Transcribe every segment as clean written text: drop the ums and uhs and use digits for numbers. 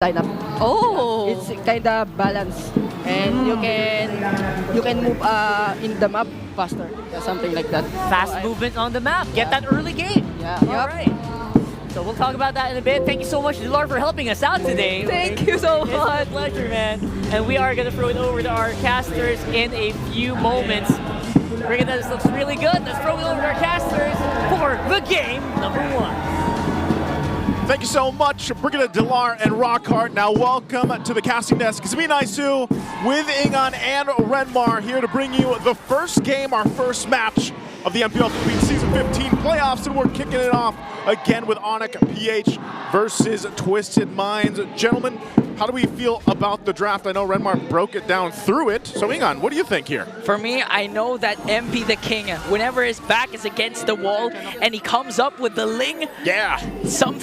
lineup. Oh! It's kind of balanced, and you can move in the map faster, something like that. Fast movement on the map. Get that early game. Yeah. All right. So we'll talk about that in a bit. Thank you so much, Dilar, for helping us out today. Thank you so much. It's a pleasure, man. And we are going to throw it over to our casters in a few moments. Bringing this looks really good. Let's throw it over to our casters for the game number 1. Thank you so much, Brigadier Dilar and Rockhart. Now welcome to the casting desk. It's me, Naisu, with Ingon and Renmar, here to bring you the first game, our first match of the MPL Philippines Season 15 playoffs, and we're kicking it off again with ONIC PH versus Twisted Minds. Gentlemen, how do we feel about the draft? I know Renmar broke it down through it. So Ingon, what do you think here? For me, I know that MP the King, whenever his back is against the wall and he comes up with the Ling, yeah, some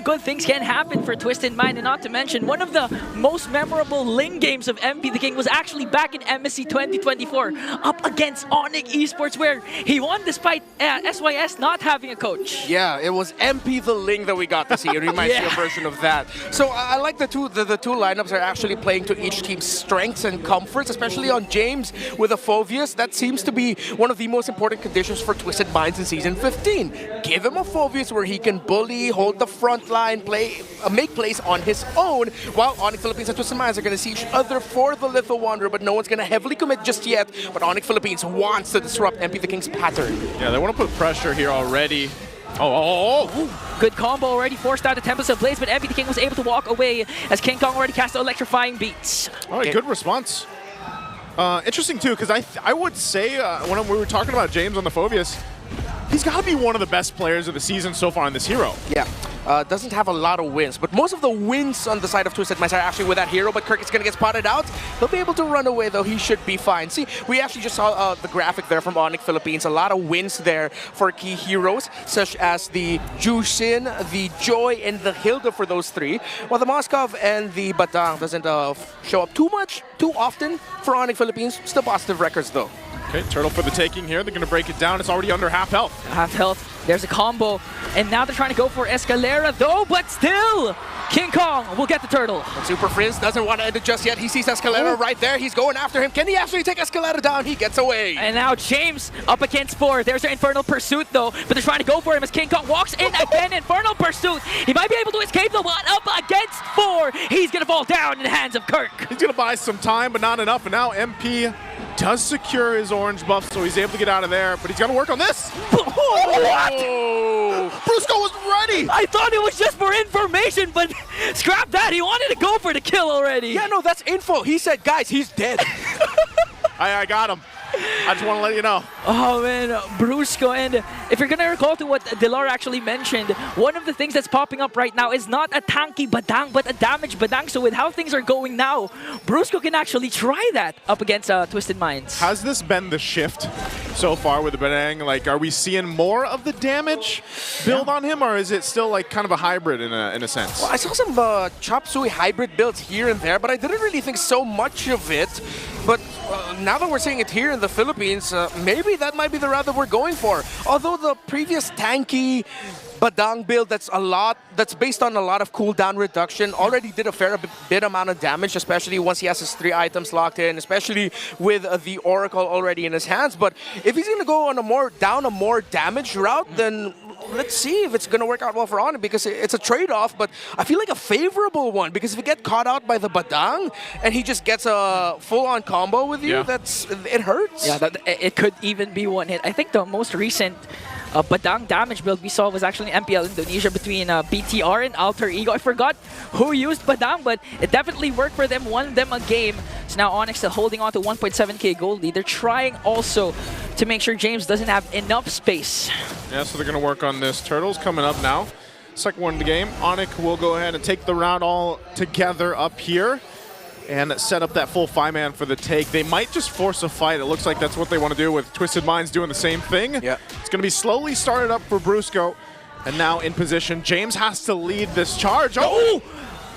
good things can happen for Twisted Mind. And not to mention, one of the most memorable Ling games of MP the King was actually back in MSC 2024 up against ONIC Esports, where he won despite SYS not having a coach. Yeah, it was MP the Ling that we got to see. It reminds me of a version of that. So I like the two lineups are actually playing to each team's strengths and comforts, especially on James with a Phoveus. That seems to be one of the most important conditions for Twisted Minds in Season 15. Give him a Phoveus where he can bully, hold the front line, make plays on his own, while ONIC Philippines and Twisted Minds are going to see each other for the Little Wanderer, but no one's going to heavily commit just yet. But ONIC Philippines wants to disrupt MP the King's pattern. Yeah, they want to put pressure here already. Oh. Good combo already forced out the Tempest of Blaze, but MP the King was able to walk away as King Kong already cast the electrifying beats. All right, good response. Interesting too, because I would say when we were talking about James on the Phoveus, he's got to be one of the best players of the season so far in this hero. Yeah, doesn't have a lot of wins, but most of the wins on the side of Twisted Minds are actually with that hero, but Kirk is going to get spotted out. He'll be able to run away, though. He should be fine. See, we actually just saw the graphic there from ONIC Philippines. A lot of wins there for key heroes, such as the Jushin, the Joy, and the Hilda for those three, while the Moskov and the Batang doesn't show up too often for ONIC Philippines. Still positive records, though. Okay, Turtle for the taking here. They're going to break it down. It's already under half health. Half health. There's a combo. And now they're trying to go for Escalera, though, but still, King Kong will get the turtle. And Super Prince doesn't want to end it just yet. He sees Escalera right there. He's going after him. Can he actually take Escalera down? He gets away. And now James up against 4. There's an Infernal Pursuit, though, but they're trying to go for him as King Kong walks in again. Infernal Pursuit. He might be able to escape, though, but up against 4. He's going to fall down in the hands of Kirk. He's going to buy some time, but not enough. And now MP does secure his orange buff, so he's able to get out of there, but he's got to work on this. What? Brusco was ready! I thought it was just for information, but scrap that. He wanted to go for the kill already. Yeah, no, that's info. He said, guys, he's dead. I got him. I just want to let you know. Oh man, Brusco, and if you're gonna recall to what Dilar actually mentioned, one of the things that's popping up right now is not a tanky Badang, but a damage Badang. So with how things are going now, Brusco can actually try that up against Twisted Minds. Has this been the shift so far with the Badang? Like, are we seeing more of the damage build on him, or is it still like kind of a hybrid in a sense? Well, I saw some Chop Suey hybrid builds here and there, but I didn't really think so much of it. But now that we're seeing it here in the Philippines, maybe that might be the route that we're going for. Although the previous tanky Badang build that's based on a lot of cooldown reduction already did a fair bit amount of damage, especially once he has his 3 items locked in, especially with the Oracle already in his hands. But if he's going to go on a more damage route, then let's see if it's going to work out well for ONIC, because it's a trade-off, but I feel like a favorable one, because if you get caught out by the Badang and he just gets a full-on combo with you, it hurts. Yeah, it could even be one hit. I think the most recent Badang damage build we saw was actually in MPL Indonesia between BTR and Alter Ego. I forgot who used Badang, but it definitely worked for them, won them a game. So now ONIC still holding on to 1.7k gold lead. They're trying also to make sure James doesn't have enough space. Yeah, so they're going to work on this. Turtle's coming up now. Second one in the game. ONIC will go ahead and take the round all together up here and set up that full 5-man for the take. They might just force a fight. It looks like that's what they want to do, with Twisted Minds doing the same thing. Yeah. It's going to be slowly started up for Brusco. And now in position. James has to lead this charge. Oh!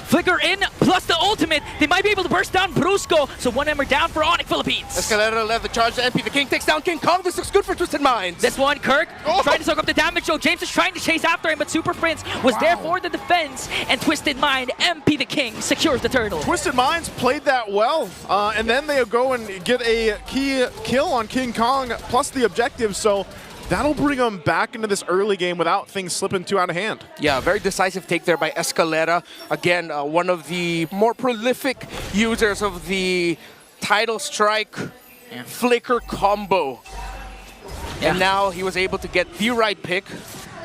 Flicker in, plus the ultimate. They might be able to burst down Brusco. So one member down for ONIC Philippines. Escalera led the charge to MP. The King takes down King Kong. This looks good for Twisted Minds. This one, Kirk trying to soak up the damage, though. James is trying to chase after him, but Super Prince was there for the defense. And Twisted Mind, MP the King, secures the turtle. Twisted Minds played that well, and then they'll go and get a key kill on King Kong, plus the objective, so that'll bring them back into this early game without things slipping too out of hand. Yeah, very decisive take there by Escalera. Again, one of the more prolific users of the Tidal Strike Flicker combo. Yeah. And now he was able to get the right pick.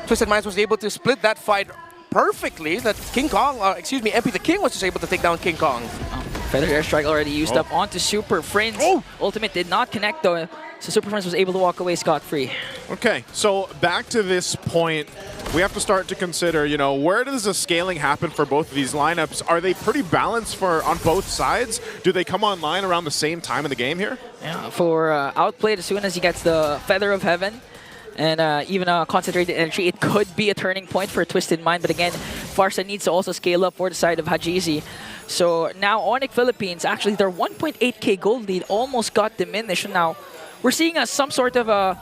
Twisted Minds was able to split that fight perfectly. That King Kong, MP the King was just able to take down King Kong. Feather Airstrike already used up onto Super Prince. Ultimate did not connect though, so Super Prince was able to walk away scot-free. Okay, so back to this point, we have to start to consider, you know, where does the scaling happen for both of these lineups? Are they pretty balanced on both sides? Do they come online around the same time in the game here? Yeah, for Outplayed, as soon as he gets the Feather of Heaven, and even a concentrated energy, it could be a turning point for a Twisted Mind. But again, Farsa needs to also scale up for the side of Hajizi. So now ONIC Philippines, actually their 1.8k gold lead almost got diminished. Now we're seeing some sort of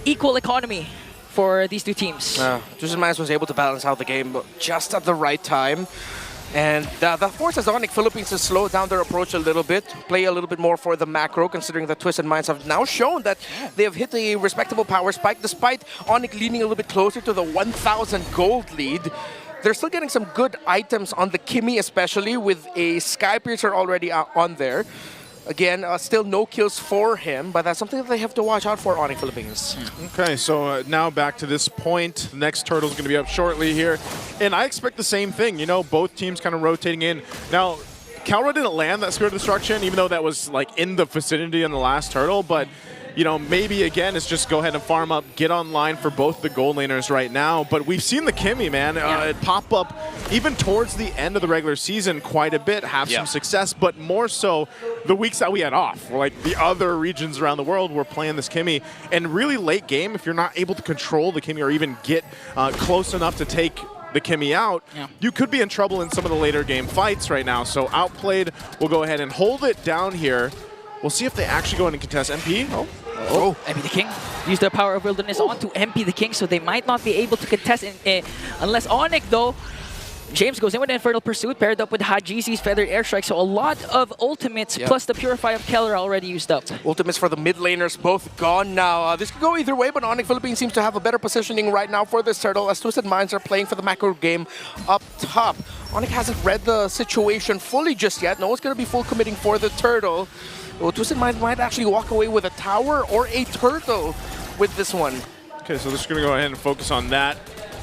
equal economy for these two teams. Twisted Minds was able to balance out the game just at the right time. And that forces ONIC Philippines to slow down their approach a little bit, play a little bit more for the macro, considering that Twisted Minds have now shown that they have hit a respectable power spike, despite ONIC leaning a little bit closer to the 1,000 gold lead. They're still getting some good items on the Kimi, especially with a Sky Piercer already on there. Again, still no kills for him, but that's something that they have to watch out for, ONIC Philippines. Okay, so now back to this point. The next turtle's going to be up shortly here. And I expect the same thing, you know, both teams kind of rotating in. Now, Calra didn't land that Spirit of Destruction, even though that was like in the vicinity in the last turtle, but you know, maybe again, it's just go ahead and farm up, get online for both the gold laners right now. But we've seen the Kimi, man, it pop up even towards the end of the regular season quite a bit, have some success, but more so the weeks that we had off. Like the other regions around the world were playing this Kimi. And really late game, if you're not able to control the Kimi or even get close enough to take the Kimi out, you could be in trouble in some of the later game fights right now. So Outplayed will go ahead and hold it down here. We'll see if they actually go in and contest MP. MP the King used their Power of Wilderness onto MP the King, so they might not be able to contest unless ONIC, though. James goes in with Infernal Pursuit, paired up with Hajizi's Feathered Airstrike, so a lot of ultimates plus the Purify of Keller already used up. Ultimates for the mid laners both gone now. This could go either way, but ONIC Philippines seems to have a better positioning right now for this turtle, as Twisted Minds are playing for the macro game up top. ONIC hasn't read the situation fully just yet. No one's going to be full committing for the turtle. Well, Twisted Minds might actually walk away with a tower or a turtle with this one. Okay, so they're just going to go ahead and focus on that.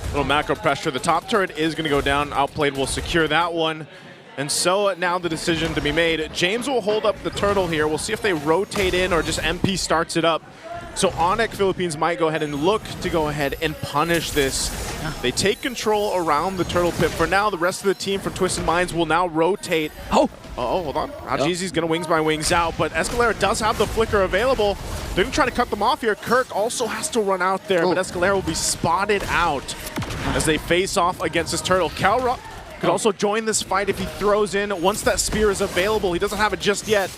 Little macro pressure. The top turret is going to go down. Outplayed will secure that one. And so now the decision to be made. James will hold up the turtle here. We'll see if they rotate in or just MP starts it up. So ONIC Philippines might go ahead and look to go ahead and punish this. They take control around the turtle pit. For now, the rest of the team from Twisted Minds will now rotate. Hold on. Hajizi's going to wings by wings out, but Escalera does have the flicker available. They're going to try to cut them off here. Kirk also has to run out there, but Escalera will be spotted out as they face off against this turtle. Calra could also join this fight if he throws in. Once that spear is available, he doesn't have it just yet.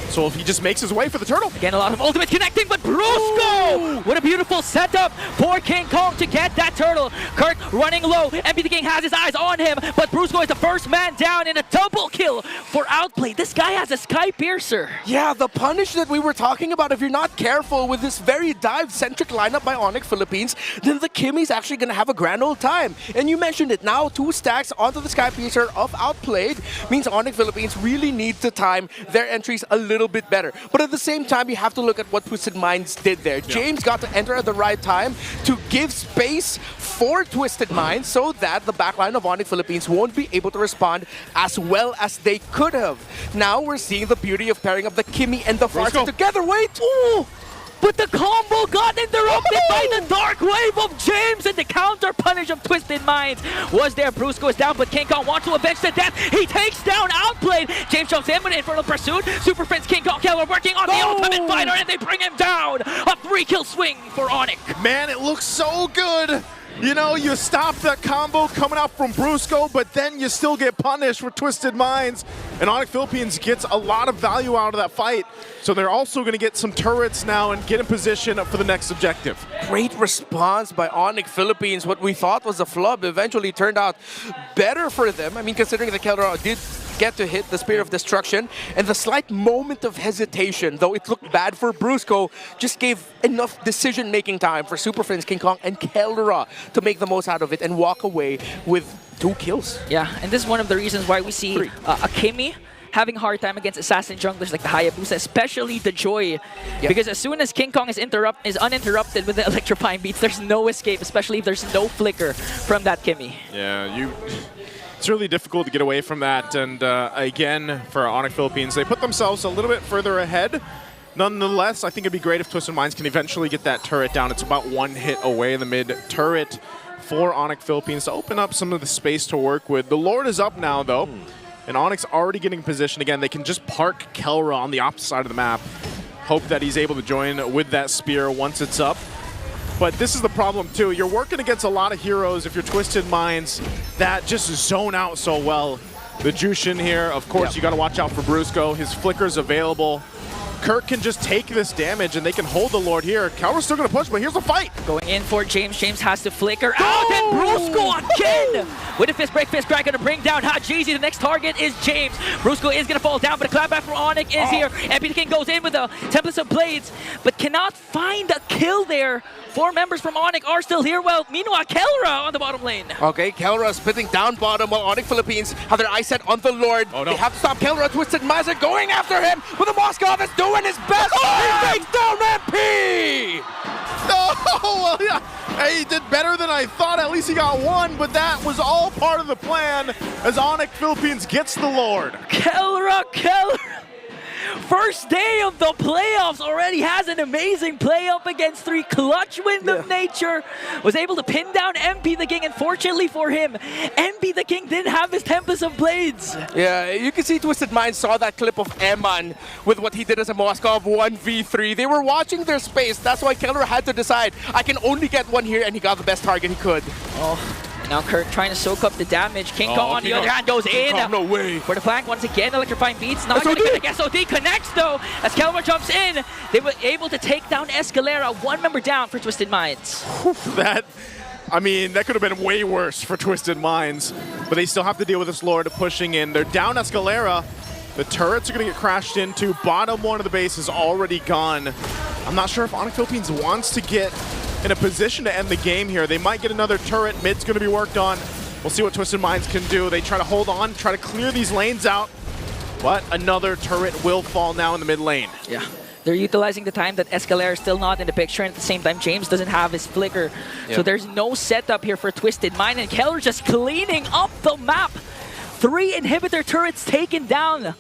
So if he just makes his way for the turtle. Again, a lot of ultimate connecting, but Brusco! What a beautiful setup for King Kong to get that turtle. Kirk running low. MP the King has his eyes on him, but Brusco is the first man down in a double kill for Outplay. This guy has a Sky Piercer. Yeah, the punish that we were talking about, if you're not careful with this very dive-centric lineup by ONIC Philippines, then the Kimi's actually going to have a grand old time. And you mentioned it now, 2 stacks onto the Sky Piercer of Outplayed means ONIC Philippines really need to time their entries a little bit better. But at the same time, you have to look at what Twisted Minds did there. James got to enter at the right time to give space for Twisted Minds so that the backline of ONIC Philippines won't be able to respond as well as they could have. Now we're seeing the beauty of pairing up the Kimi and the Farsa together. Wait! Ooh! But the combo got interrupted by the Dark Wave of James, and the counter punish of Twisted Minds was there. Brusco is down, but King Kong wants to avenge the death. He takes down Outplayed. James jumps in with Infernal Pursuit. Super Prince King Kong Keller working on the Ultimate Fighter, and they bring him down. A 3-kill swing for ONIC. Man, it looks so good. You know, you stop that combo coming out from Brusco, but then you still get punished with Twisted Minds. And ONIC Philippines gets a lot of value out of that fight. So they're also going to get some turrets now and get in position for the next objective. Great response by ONIC Philippines. What we thought was a flub eventually turned out better for them. I mean, considering that Kelra did get to hit the Spear of Destruction, and the slight moment of hesitation, though it looked bad for Brusco, just gave enough decision-making time for Super Friends, King Kong, and Kelra to make the most out of it and walk away with 2 kills. Yeah, and this is one of the reasons why we see Akimi having a hard time against assassin junglers like the Hayabusa, especially the Joy. Because as soon as King Kong is uninterrupted with the electrifying beats, there's no escape, especially if there's no flicker from that Kimi. Yeah, it's really difficult to get away from that. And again, for ONIC Philippines, they put themselves a little bit further ahead. Nonetheless, I think it'd be great if Twisted Minds can eventually get that turret down. It's about 1 hit away in the mid turret for ONIC Philippines to open up some of the space to work with. The Lord is up now, though. And Onyx already getting position again. They can just park Kelra on the opposite side of the map. Hope that he's able to join with that spear once it's up. But this is the problem too. You're working against a lot of heroes if you're Twisted Minds that just zone out so well. The Jushin here, of course, you got to watch out for Brusco. His flicker's available. Kirk can just take this damage and they can hold the Lord here. Kelra's still going to push, but here's the fight. Going in for James. James has to flicker out, and Brusco again! With a fist break, fist crack, going to bring down Hajizi. The next target is James. Brusco is going to fall down, but a clapback from ONIC is here. MP the King goes in with the Templates of Blades, but cannot find a kill there. 4 members from ONIC are still here. Well, meanwhile, Kelra on the bottom lane. Okay, Kelra spitting down bottom while ONIC Philippines have their eyes set on the Lord. Oh, no. They have to stop Kelra. Twisted Minds are going after him with the Moskov is doing his best. He takes down MP! Oh, well, yeah. Hey, he did better than I thought. At least he got 1, but that was all part of the plan as ONIC Philippines gets the Lord. Kelra! First day of the playoffs already has an amazing play up against 3. Clutch Wind of Nature was able to pin down MP the King, and fortunately for him, MP the King didn't have his Tempest of Blades. Yeah, you can see Twisted Minds saw that clip of Eman with what he did as a Moskov 1v3. They were watching their space. That's why Kelra had to decide, I can only get 1 here, and he got the best target he could. Oh. Now Kirk trying to soak up the damage. King Kong on the other hand goes in. No way. For the flank once again, electrifying beats. Not going to get SOD. Connects though as Kelra jumps in. They were able to take down Escalera. 1 member down for Twisted Minds. That could have been way worse for Twisted Minds, but they still have to deal with this Lord pushing in. They're down Escalera. The turrets are going to get crashed into. Bottom 1 of the base is already gone. I'm not sure if ONIC Philippines wants to get in a position to end the game here. They might get another turret. Mid's going to be worked on. We'll see what Twisted Minds can do. They try to hold on, try to clear these lanes out, but another turret will fall now in the mid lane. Yeah. They're utilizing the time that Escalera is still not in the picture, and at the same time, James doesn't have his flicker. So there's no setup here for Twisted Mind, and Kelra just cleaning up the map. 3 inhibitor turrets taken down.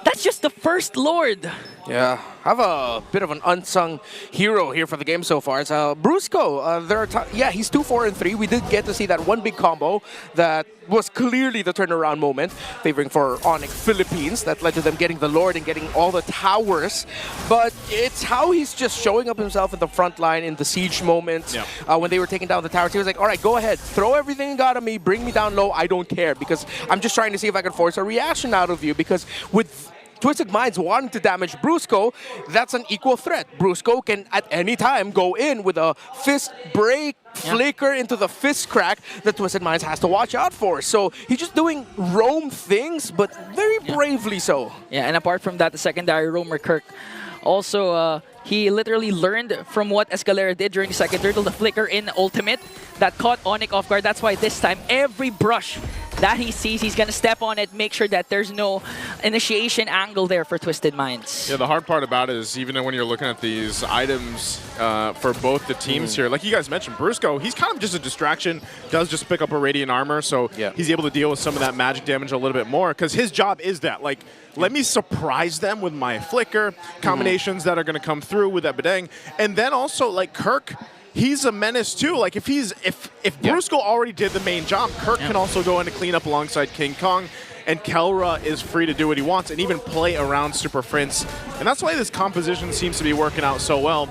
That's just the first Lord. Yeah, I have a bit of an unsung hero here for the game so far. It's Brusco. He's 2-4-3. We did get to see that 1 big combo that was clearly the turnaround moment, favoring for ONIC Philippines. That led to them getting the Lord and getting all the towers. But it's how he's just showing up himself in the front line in the siege moments. When they were taking down the towers, he was like, all right, go ahead. Throw everything you got on me. Bring me down low. I don't care, because I'm just trying to see if I can force a reaction out of you, because with Twisted Minds wanting to damage Brusco, that's an equal threat. Brusco can at any time go in with a fist break, flicker into the fist crack that Twisted Minds has to watch out for. So he's just doing roam things, but very bravely so. Yeah, and apart from that, the secondary roamer Kirk also, he literally learned from what Escalera did during the second turtle, the flicker in ultimate that caught ONIC off guard. That's why this time, every brush that he sees, he's going to step on it, make sure that there's no initiation angle there for Twisted Minds. Yeah, the hard part about it is even when you're looking at these items for both the teams here, like you guys mentioned, Brusco, he's kind of just a distraction, does just pick up a Radiant Armor, so he's able to deal with some of that magic damage a little bit more, because his job is that, like, let me surprise them with my flicker, combinations that are going to come through with that Bedang, and then also, like, Kirk, he's a menace too. Like if Brusco already did the main job, Kirk can also go in to clean up alongside King Kong, and Kelra is free to do what he wants and even play around Super Prince. And that's why this composition seems to be working out so well.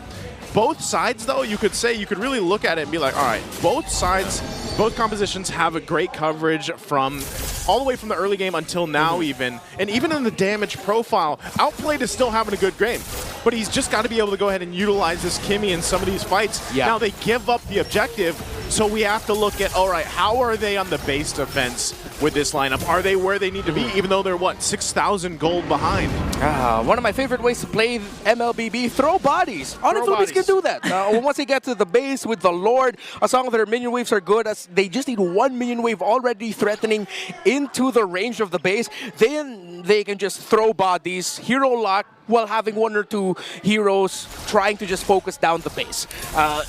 Both sides, though, you could really look at it and be like, all right, both sides, both compositions have a great coverage from all the way from the early game until now even. And even in the damage profile, Outplayed is still having a good game. But he's just got to be able to go ahead and utilize this Kimmy in some of these fights. Yeah. Now they give up the objective, so we have to look at, all right, how are they on the base defense with this lineup? Are they where they need to be, even though they're, what, 6,000 gold behind? One of my favorite ways to play MLBB, throw bodies. ONIC Philippines can do that. Once they get to the base with the Lord, as long as their minion waves are good, as they just need one minion wave already threatening into the range of the base, then they can just throw bodies, hero lock, while having one or two heroes trying to just focus down the base.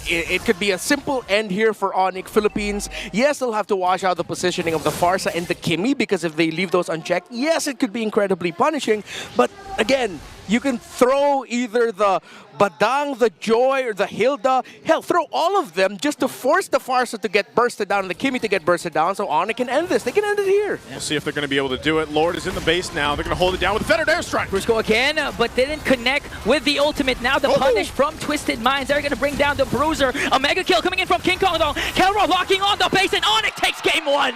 It could be a simple end here for ONIC Philippines. Yes, they'll have to watch out the positioning of the Farsa and the Kimmy, because if they leave those unchecked, yes, it could be incredibly punishing. But again, you can throw either the Badang, the Joy, or the Hilda. Hell, throw all of them just to force the Farsa to get bursted down and the Kimmy to get bursted down, so ONIC can end this. They can end it here. We'll see if they're going to be able to do it. Lord is in the base now. They're going to hold it down with a fettered airstrike. Cruisco again, but didn't connect with the ultimate. Now the punish from Twisted Minds. They're going to bring down the Bruiser. A mega kill coming in from King Kong though. Kelra locking on the base, and ONIC takes game one.